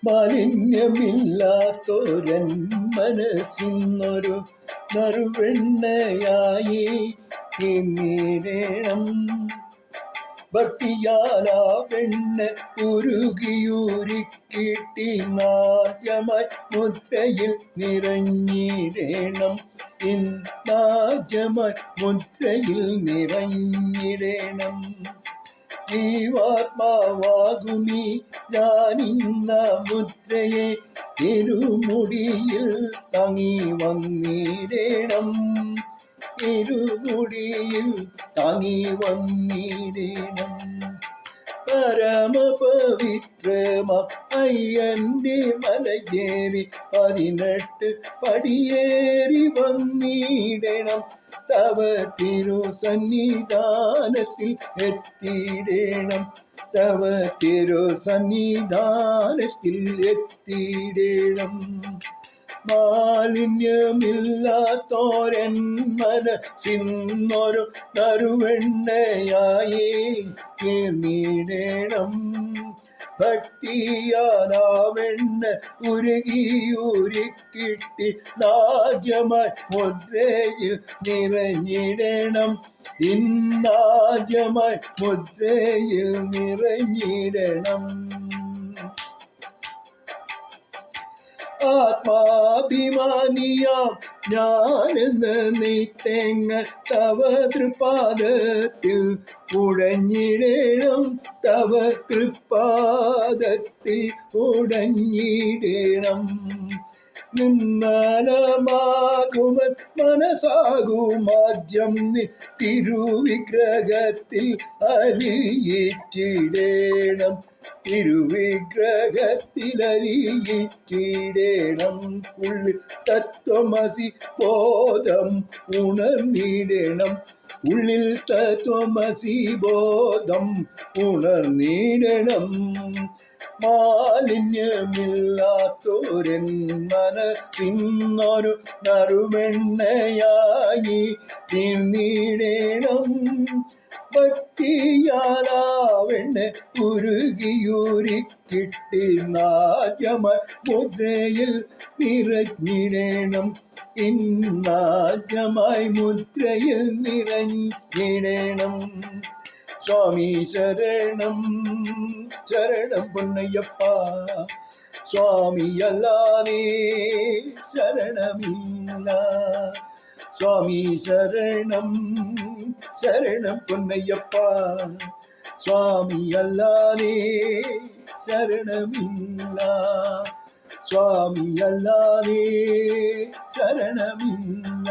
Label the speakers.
Speaker 1: മാലിന്യമില്ലാത്തൊരൻ മനസ്സിന്നൊരു നറുവെണ്ണയായി തീർന്നിടണം. ഭക്തിയാലാ വെണ്ണ ഉരുകിയുരുക്കിട്ടി നാട്യമായി മുദ്രയിൽ നിറഞ്ഞിടണം. നാട്യമായി മുദ്രയിൽ നിറഞ്ഞിടണം. ജീവാത്മാവാകുമീ ഞാനിന്ന മുദ്രയെ ഇരുമുടിയിൽ തങ്ങി വന്നിടണം. ഇരുമുടിയിൽ തങ്ങി വന്നിടണം. പരമപവിത്രമ അയ്യന്റെ മലയേറി 18 പടിയേറി വന്നിടണം. തവ തിരുസന്നിധാനത്തിൽ എത്തിയിടണം. തവ തിരുസന്നിധാനത്തിൽ എത്തിയിടണം. മാലിന്യമില്ലാത്തോരൻ മനസ്സിന്നൊരു നറുവെണ്ണയായി തീർന്നിടണം. ഭക്തിയാലാവെണ്ണ ഉരുകിയുരുക്കിട്ടി നാദ്യമായി മുദ്രയിൽ നിറഞ്ഞിടണം. ഇന്നാദ്യമായി മുദ്രയിൽ നിറഞ്ഞിടണം. ആത്മാഭിമാനിയാം ഞാനെന്ന് നീത്തേങ്ങ തവ തൃപാദത്തിൽ ഉടഞ്ഞിടണം. തവ തൃപാദത്തിൽ ഉടഞ്ഞിടണം. നിർമ്മലമാകുമൻ മനസ്സാകുമാദ്യം തിരുവിഗ്രഹത്തിൽ അലിയിച്ചിടണം. തിരുവിഗ്രഹത്തിൽ അലിയിച്ചിടണം. ഉള്ളിൽ തത്വമസി ബോധം ഉണർന്നിടണം. ഉള്ളിൽ തത്വമസി ബോധം ഉണർന്നിടണം. മാലിന്യമില്ലാത്തൊരൻ മനസ്സിന്നൊരു നറുവെണ്ണയായി തീർന്നിടണം. ഭക്തിയാലാവെണ്ണ ഉരുകിയുരുക്കിട്ടി നാദ്യമായി മുദ്രയിൽ നിറഞ്ഞിടണം. ഇന്നാദ്യമായി മുദ്രയിൽ നിറഞ്ഞിടണം. സ്വാമി ശരണം ശരണം പൊന്നയ്യപ്പ. സ്വാമിയല്ലാതെ ശരണമില്ല. സ്വാമി ശരണം ശരണം പൊന്നയ്യപ്പ. സ്വാമിയല്ലാതെ ശരണമില്ല. സ്വാമിയല്ലാതെ ശരണമില്ല.